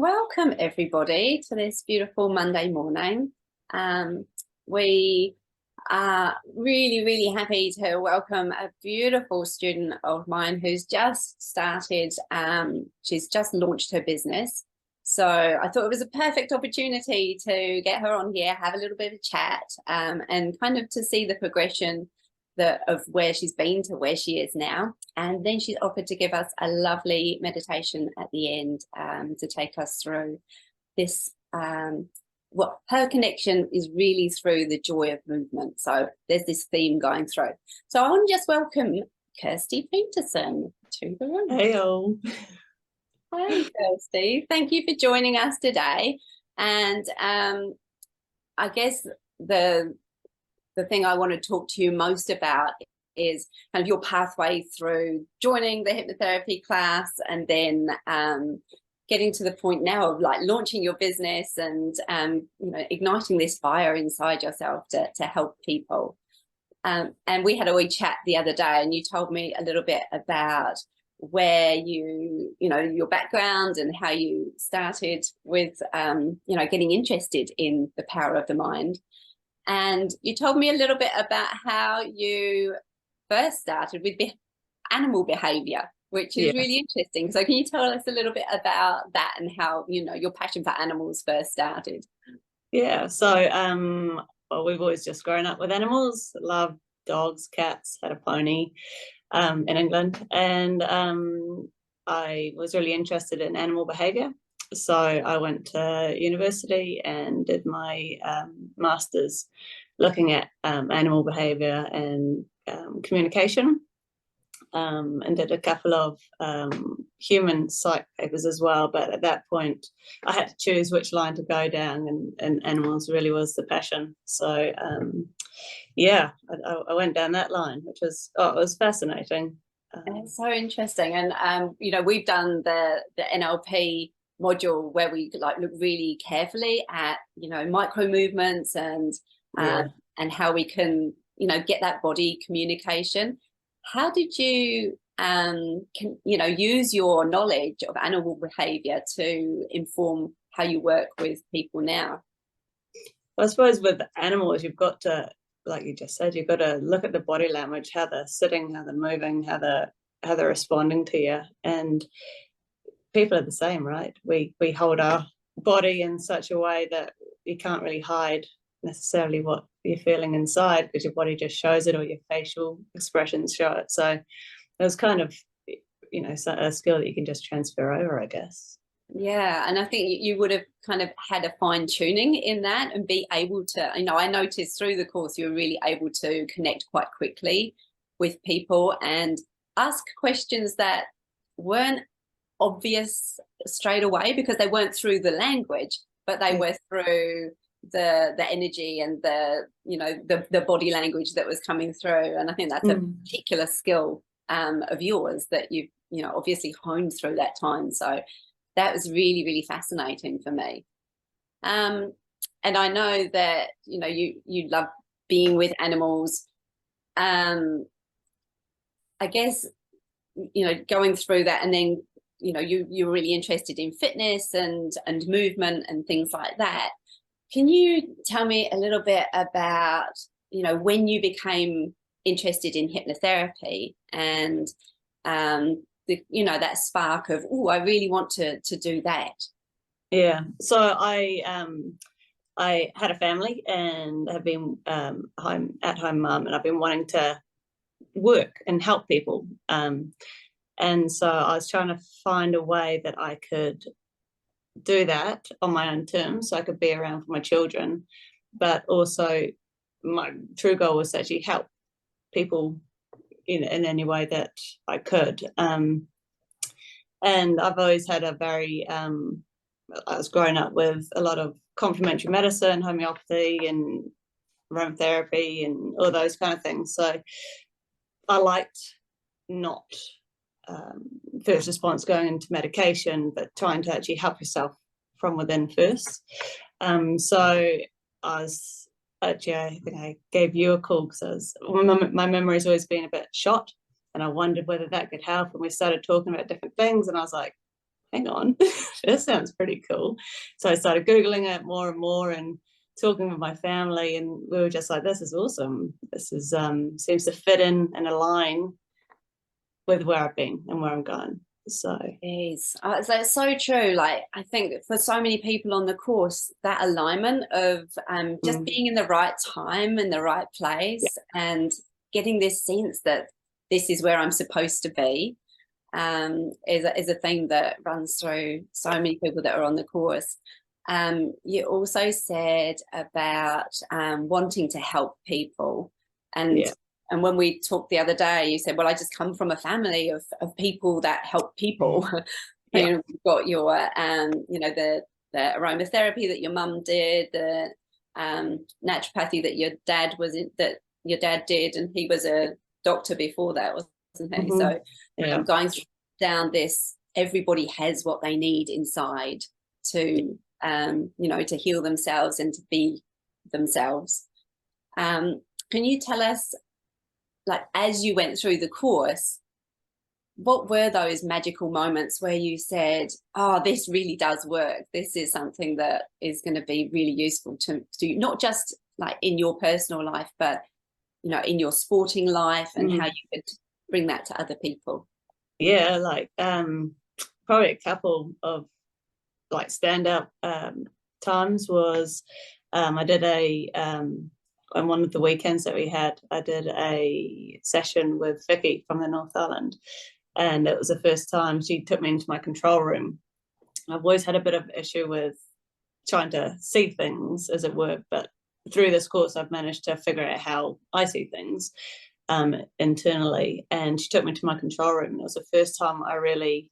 Welcome everybody to this beautiful Monday morning. We are really happy to welcome a beautiful student of mine who's just started, she's just launched her business. So I thought it was a perfect opportunity to get her on here, have a little bit of chat, and kind of to see the progression of where she's been to where she is now. And then she's offered to give us a lovely meditation at the end to take us through this. Well, her connection is really through the joy of movement. So there's this theme going through. So I want to just welcome Kirsty Petersen to the room. Hey all. Hi Kirsty, thank you for joining us today. And I guess the thing I want to talk to you most about is kind of your pathway through joining the hypnotherapy class and then getting to the point now of like launching your business and you know, igniting this fire inside yourself to help people. And we had a wee chat the other day and you told me a little bit about where you know, your background and how you started with you know, getting interested in the power of the mind. And you told me a little bit about how you first started with animal behavior, which is really interesting. So can you tell us a little bit about that and how, you know, your passion for animals first started? Yeah, so well, we've always just grown up with animals, loved dogs, cats, had a pony in England, and I was really interested in animal behavior. So I went to university and did my master's looking at animal behavior and communication, and did a couple of human psych papers as well. But at that point, I had to choose which line to go down, and animals really was the passion. So yeah, I went down that line, which was, it was fascinating. It's so interesting. And you know, we've done the NLP module where we like look really carefully at, you know, micro movements and how we can, you know, get that body communication. How did you you know, use your knowledge of animal behavior to inform how you work with people now? I suppose with animals, you've got to, like you just said, you've got to look at the body language, how they're sitting, how they're moving, how they're responding to you. And people are the same, right? We hold our body in such a way that you can't really hide necessarily what you're feeling inside, because your body just shows it, or your facial expressions show it. So it was kind of, you know, a skill that you can just transfer over, I guess. Yeah, and I think you would have kind of had a fine tuning in that and be able to, you know, I noticed through the course you were really able to connect quite quickly with people and ask questions that weren't obvious straight away because they weren't through the language, but they were through the energy and the, you know, the body language that was coming through. And I think that's a particular skill of yours that you know, obviously honed through that time. So that was really fascinating for me. And I know that, you know, you love being with animals. I guess, you know, going through that, and then, you know, you're really interested in fitness and movement and things like that. Can you tell me a little bit about, you know, when you became interested in hypnotherapy and you know, that spark of, oh, I really want to do that? Yeah, so I had a family and have been at-home mum, and I've been wanting to work and help people, and so I was trying to find a way that I could do that on my own terms, so I could be around for my children, but also my true goal was to actually help people in any way that I could. And I've always had a very I was growing up with a lot of complementary medicine, homeopathy and aromatherapy and all those kind of things, so I liked not first response going into medication, but trying to actually help yourself from within first. So I think I gave you a call because my memory's always been a bit shot, and I wondered whether that could help. And we started talking about different things, and I was like, hang on, this sounds pretty cool. So I started Googling it more and more and talking with my family, and we were just like, this is awesome. This is seems to fit in and align with where I've been and where I'm going. So yes, it's so true. Like, I think for so many people on the course, that alignment of just being in the right time in the right place, and getting this sense that this is where I'm supposed to be, is a thing that runs through so many people that are on the course. You also said about wanting to help people, and when we talked the other day, you said, well, I just come from a family of people that help people. You know, you've got your you know, the aromatherapy that your mum did, the naturopathy that your dad did, and he was a doctor before that, wasn't he? So I'm going down this, everybody has what they need inside to you know, to heal themselves and to be themselves. Can you tell us, like, as you went through the course, what were those magical moments where you said, oh, this really does work, this is something that is going to be really useful to not just like in your personal life, but, you know, in your sporting life, and how you could bring that to other people? Yeah, like probably a couple of like standout times was I did on one of the weekends that we had, I did a session with Vicky from the North Island, and it was the first time she took me into my control room. I've always had a bit of issue with trying to see things, as it were, but through this course I've managed to figure out how I see things internally, and she took me to my control room, and it was the first time I really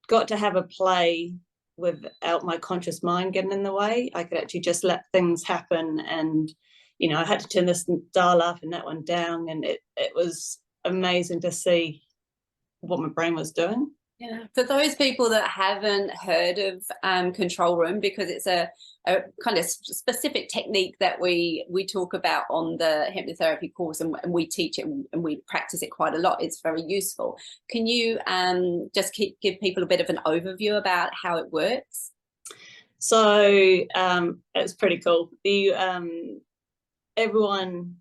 got to have a play without my conscious mind getting in the way. I could actually just let things happen, and you know, I had to turn this dial up and that one down, and it was amazing to see what my brain was doing. Yeah, for those people that haven't heard of control room, because it's a kind of specific technique that we talk about on the hypnotherapy course, and we teach it and we practice it quite a lot. It's very useful. Can you just give people a bit of an overview about how it works? So it's pretty cool. Everyone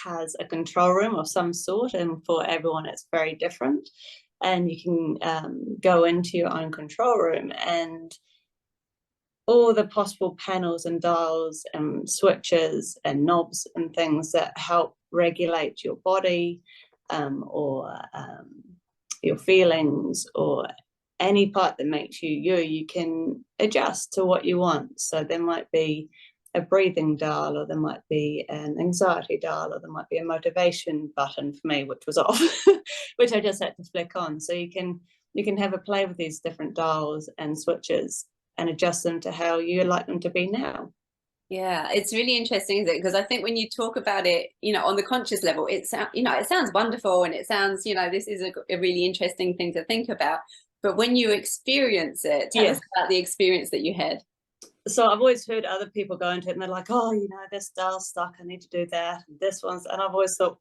has a control room of some sort, and for everyone it's very different. And you can go into your own control room, and all the possible panels and dials and switches and knobs and things that help regulate your body, or your feelings, or any part that makes you can adjust to what you want. So there might be a breathing dial, or there might be an anxiety dial, or there might be a motivation button for me, which was off, which I just had to flick on. So you can have a play with these different dials and switches and adjust them to how you like them to be now. Yeah, it's really interesting, isn't it? Because I think when you talk about it, you know, on the conscious level, it sounds wonderful, and it sounds, you know, this is a really interesting thing to think about. But when you experience it, tell us about the experience that you had. So I've always heard other people go into it and they're like, oh, you know, this dial's stuck, I need to do that, and this one's, and I've always thought,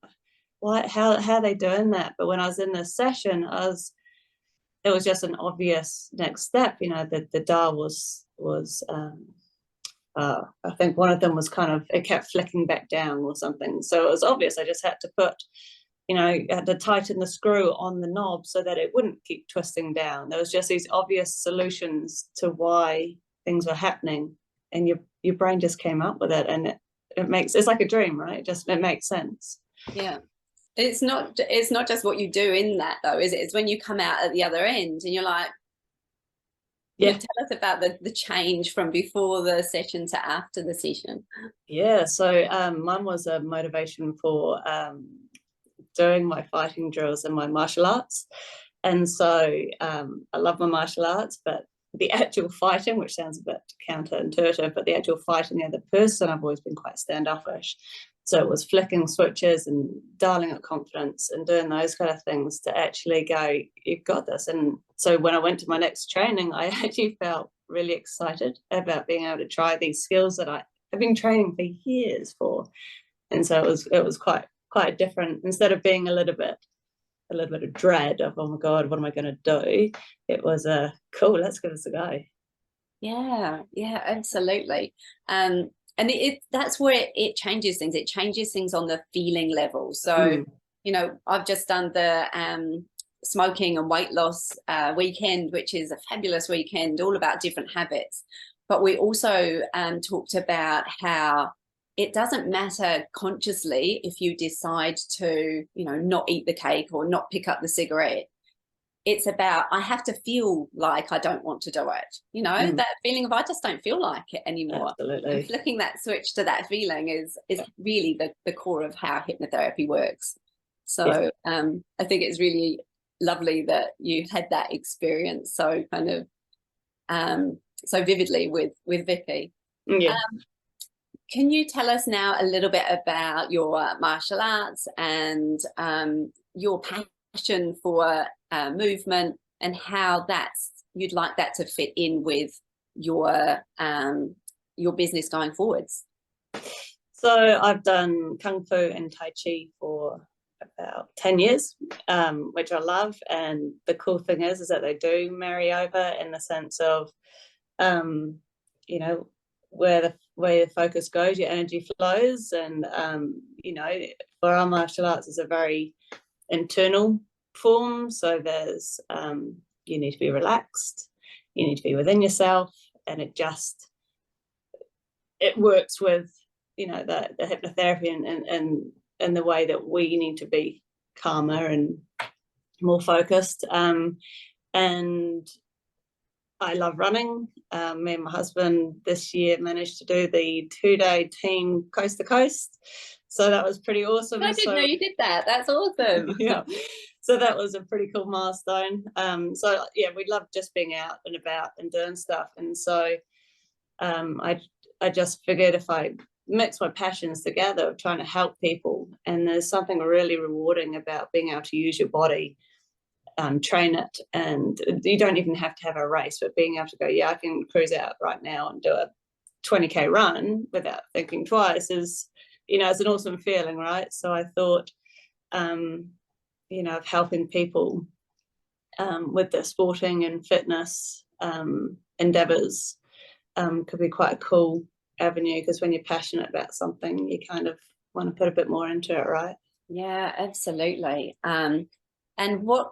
how are they doing that? But when I was in this session, it was just an obvious next step. You know, the dial was I think one of them was kind of, it kept flicking back down or something. So it was obvious. I just had to put, you know, I had to tighten the screw on the knob so that it wouldn't keep twisting down. There was just these obvious solutions to why things were happening, and your brain just came up with it, and it's like a dream, right? It makes sense. Yeah. It's not just what you do in that, though, is it? It's when you come out at the other end and you're like, yeah. Tell us about the change from before the session to after the session. Yeah, so mine was a motivation for doing my fighting drills and my martial arts. And so I love my martial arts, but the actual fighting, which sounds a bit counterintuitive, but the actual fighting the other person, I've always been quite standoffish. So it was flicking switches and dialing up confidence and doing those kind of things to actually go, you've got this. And so when I went to my next training, I actually felt really excited about being able to try these skills that I have been training for years for. And so it was quite different. Instead of being a little bit a little bit of dread of, oh my God, what am I going to do? It was a cool, let's give this a go. Yeah, yeah, absolutely. And that's where it changes things. It changes things on the feeling level. So, you know, I've just done the smoking and weight loss weekend, which is a fabulous weekend, all about different habits. But we also talked about how it doesn't matter consciously if you decide to, you know, not eat the cake or not pick up the cigarette. It's about, I have to feel like I don't want to do it. You know, that feeling of I just don't feel like it anymore. Absolutely. And flicking that switch to that feeling is really the core of how hypnotherapy works. So I think it's really lovely that you had that experience so kind of so vividly with Vicky. Yeah. Can you tell us now a little bit about your martial arts and your passion for movement, and how you'd like that to fit in with your business going forwards? So I've done Kung Fu and Tai Chi for about 10 years, which I love. And the cool thing is that they do marry over in the sense of, you know, where the focus goes, your energy flows. And, you know, for our martial arts, it's a very internal form. So there's, you need to be relaxed, you need to be within yourself, and it works with, you know, the hypnotherapy and the way that we need to be calmer and more focused. And I love running. Me and my husband this year managed to do the 2-day team coast to coast. So that was pretty awesome. I didn't know you did that. That's awesome. Yeah. So that was a pretty cool milestone. So yeah, we love just being out and about and doing stuff. And so I just figured if I mix my passions together of trying to help people, and there's something really rewarding about being able to use your body, train it, and you don't even have to have a race, but being able to go, yeah, I can cruise out right now and do a 20k run without thinking twice is, you know, it's an awesome feeling, right? So I thought, you know, of helping people with their sporting and fitness endeavors could be quite a cool avenue, because when you're passionate about something, you kind of want to put a bit more into it, right? Yeah, absolutely. And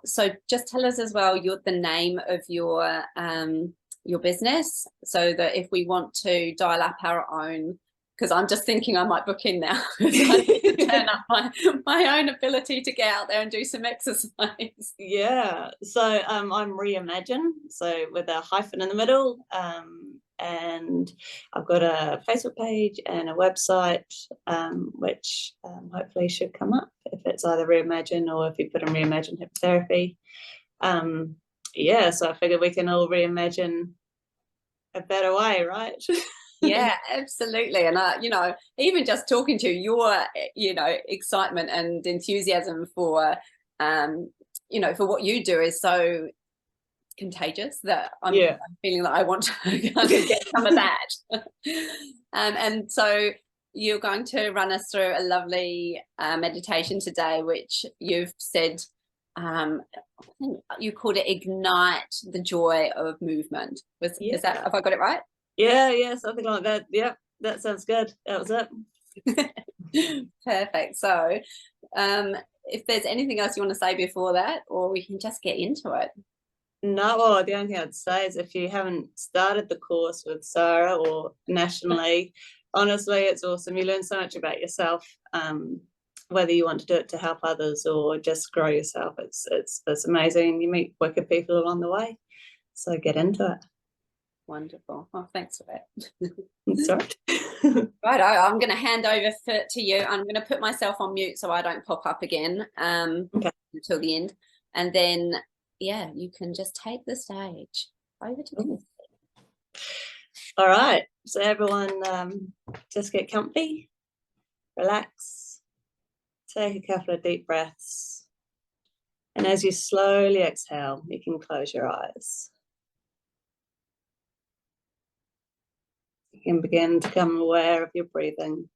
so just tell us as well the name of your business, so that if we want to dial up our own, because I'm just thinking I might book in now because I need to turn up my own ability to get out there and do some exercise. Yeah, so I'm Reimagine, so with a hyphen in the middle, and I've got a Facebook page and a website, which hopefully should come up if it's either Reimagine or if you put in Reimagine Hypnotherapy. Yeah, so I figured we can all reimagine a better way, right? Yeah, absolutely. And you know, even just talking to your, you know, excitement and enthusiasm for, you know, for what you do is so contagious that I'm feeling like I want to kind of get some of that. And so you're going to run us through a lovely meditation today, which you've said, I think you called it Ignite the Joy of Movement. Is that, have I got it right? Yeah, something like that. Yep, that sounds good. That was it. Perfect. So if there's anything else you want to say before that, or we can just get into it. No, well, the only thing I'd say is if you haven't started the course with Sara or nationally, honestly, it's awesome. You learn so much about yourself, whether you want to do it to help others or just grow yourself. It's amazing. You meet wicked people along the way, so get into it. Wonderful. Oh, thanks for that. Sorry. Right, I'm going to hand over to you. I'm going to put myself on mute so I don't pop up again until the end, and then yeah, you can just take the stage. Over to Kirsty. All right, so everyone just get comfy, relax, take a couple of deep breaths, and as you slowly exhale, you can close your eyes. You can begin to become aware of your breathing.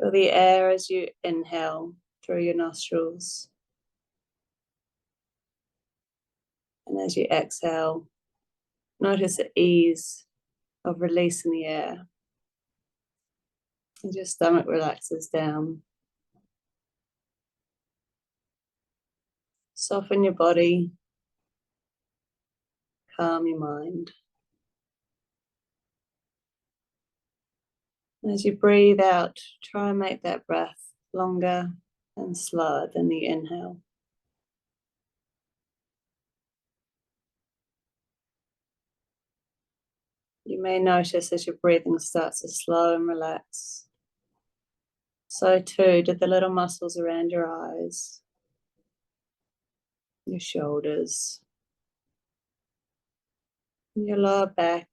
Feel the air as you inhale through your nostrils. And as you exhale, notice the ease of releasing the air. As your stomach relaxes down. Soften your body. Calm your mind. As you breathe out, try and make that breath longer and slower than the inhale. You may notice as your breathing starts to slow and relax, so too do the little muscles around your eyes, your shoulders, your lower back,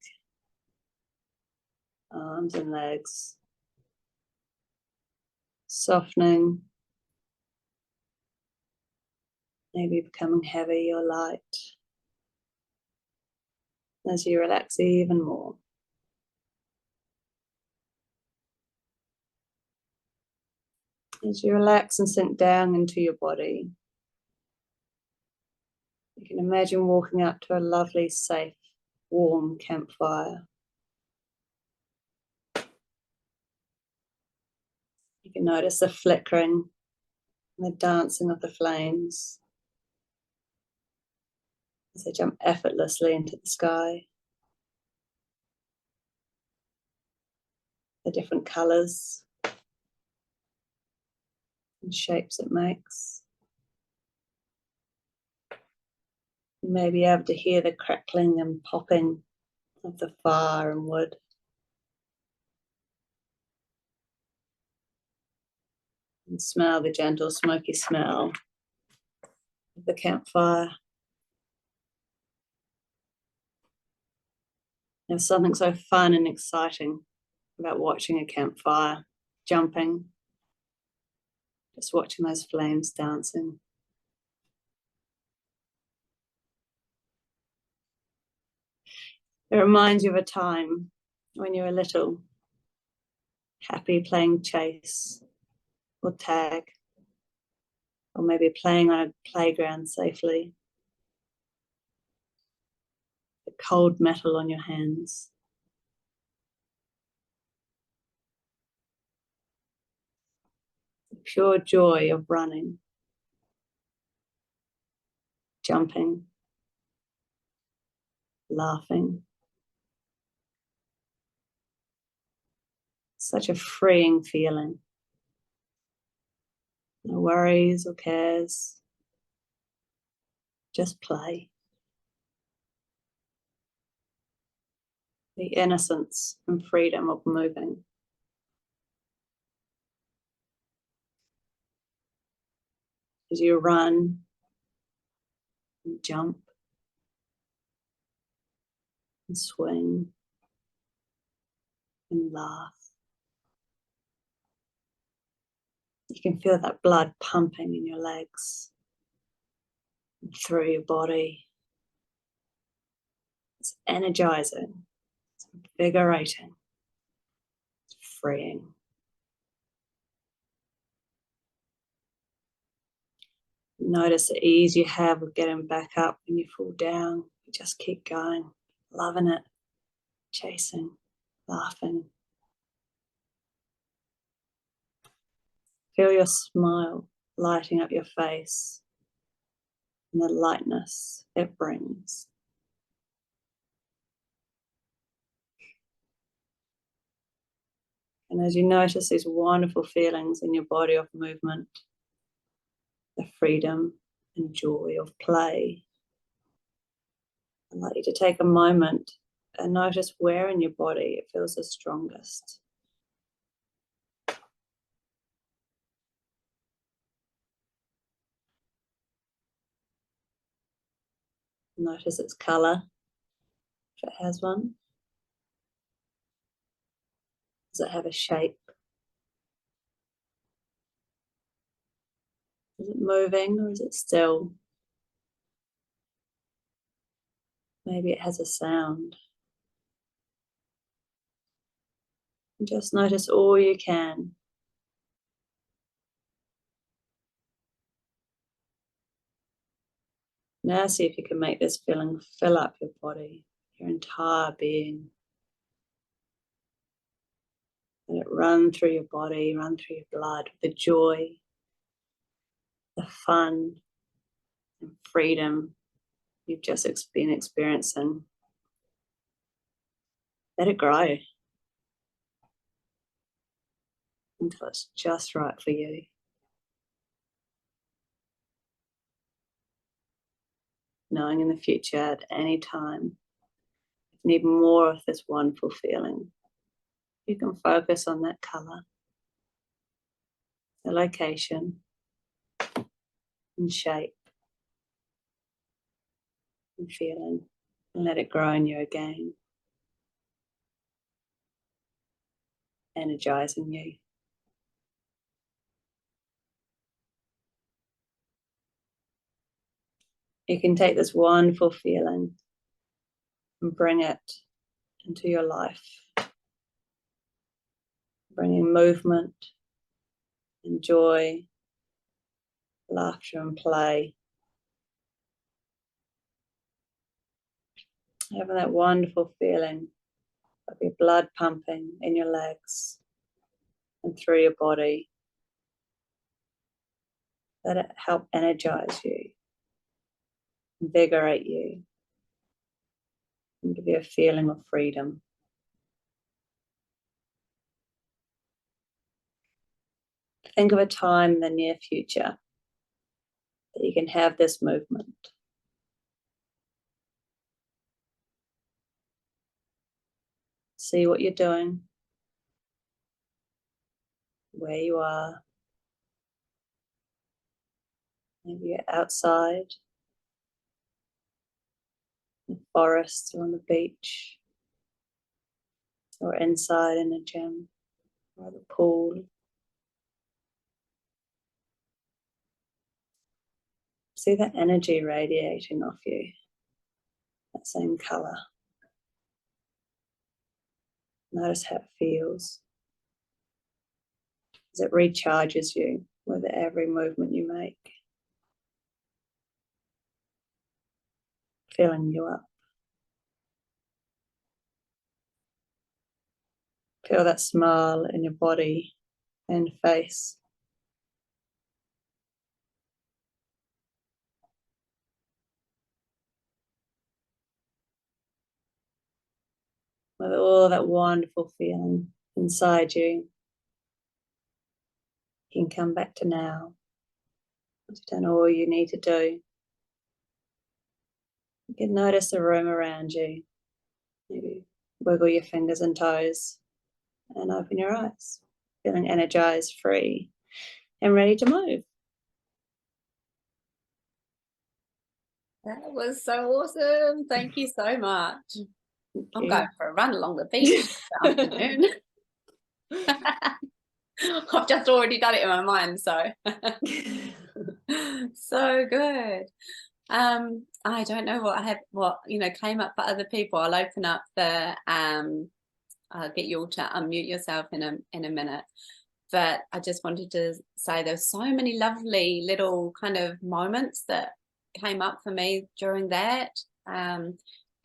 arms and legs, softening, maybe becoming heavy or light as you relax even more. As you relax and sink down into your body, you can imagine walking up to a lovely, safe, warm campfire. You can notice the flickering and the dancing of the flames as they jump effortlessly into the sky. The different colours and shapes it makes. You may be able to hear the crackling and popping of the fire and wood. And smell the gentle smoky smell of the campfire. There's something so fun and exciting about watching a campfire, jumping, just watching those flames dancing. It reminds you of a time when you were little, happy playing chase or tag, or maybe playing on a playground safely. The cold metal on your hands. The pure joy of running, jumping, laughing. Such a freeing feeling. No worries or cares. Just play. The innocence and freedom of moving. As you run and jump and swing and laugh. You can feel that blood pumping in your legs and through your body. It's energizing, it's invigorating, it's freeing. Notice the ease you have with getting back up when you fall down. You just keep going, loving it, chasing, laughing. Feel your smile lighting up your face and the lightness it brings. And as you notice these wonderful feelings in your body of movement, the freedom and joy of play, I'd like you to take a moment and notice where in your body it feels the strongest. Notice its colour, if it has one. Does it have a shape? Is it moving or is it still? Maybe it has a sound. And just notice all you can Now see if you can make this feeling fill up your body, your entire being. Let it run through your body, run through your blood, the joy, the fun, and freedom you've just been experiencing. Let it grow until it's just right for you. Knowing in the future at any time, if you need more of this wonderful feeling, you can focus on that color, the location, and shape, and feeling, and let it grow in you again, energizing you. You can take this wonderful feeling and bring it into your life, bringing movement and joy, laughter and play. Having that wonderful feeling of your blood pumping in your legs and through your body. Let it help energize you, invigorate you, and give you a feeling of freedom. Think of a time in the near future that you can have this movement. See what you're doing, where you are. Maybe you're outside, in the forest or on the beach, or inside in a gym or the pool. See that energy radiating off you, that same color. Notice how it feels as it recharges you with every movement you make, filling you up. Feel that smile in your body and face. With all that wonderful feeling inside you, you can come back to now. Once you've done all you need to do, you can notice the room around you. Maybe wiggle your fingers and toes and open your eyes, feeling energized, free, and ready to move. That was so awesome. Thank you so much. I'm you. going for a run along the beach this afternoon. I've just already done it in my mind, so so good. I don't know what came up for other people. I'll open up the I'll get you all to unmute yourself in a minute. But I just wanted to say there's so many lovely little kind of moments that came up for me during that.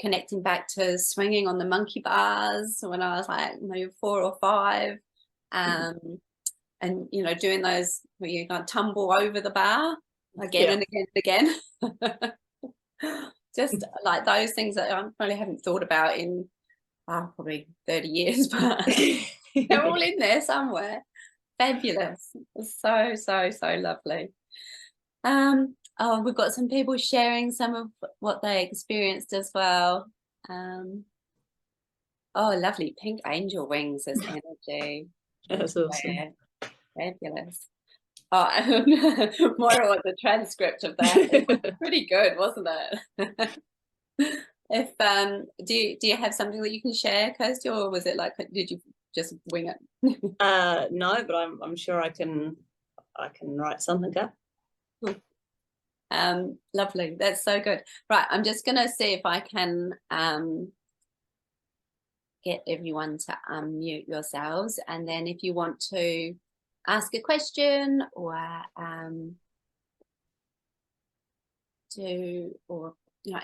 Connecting back to swinging on the monkey bars when I was like maybe 4 or 5. And doing those where you kind of tumble over the bar again and again and again. Just like those things that I probably haven't thought about in probably 30 years, but they're all in there somewhere. Fabulous. So lovely. Oh, we've got some people sharing some of what they experienced as well. Oh, lovely. Pink angel wings as energy. That's awesome. Fabulous. Oh, Moira wants a transcript of that. It was pretty good, wasn't it? If do you have something that you can share, Kirsty, or was it like did you just wing it? No, but I'm sure I can write something up. Lovely. That's so good. Right, I'm just gonna see if I can get everyone to unmute yourselves, and then if you want to ask a question or do, or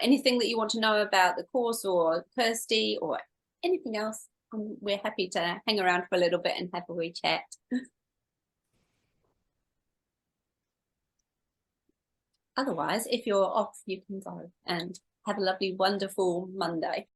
anything that you want to know about the course or Kirsty or anything else, we're happy to hang around for a little bit and have a wee chat. Otherwise, if you're off, you can go and have a lovely, wonderful Monday.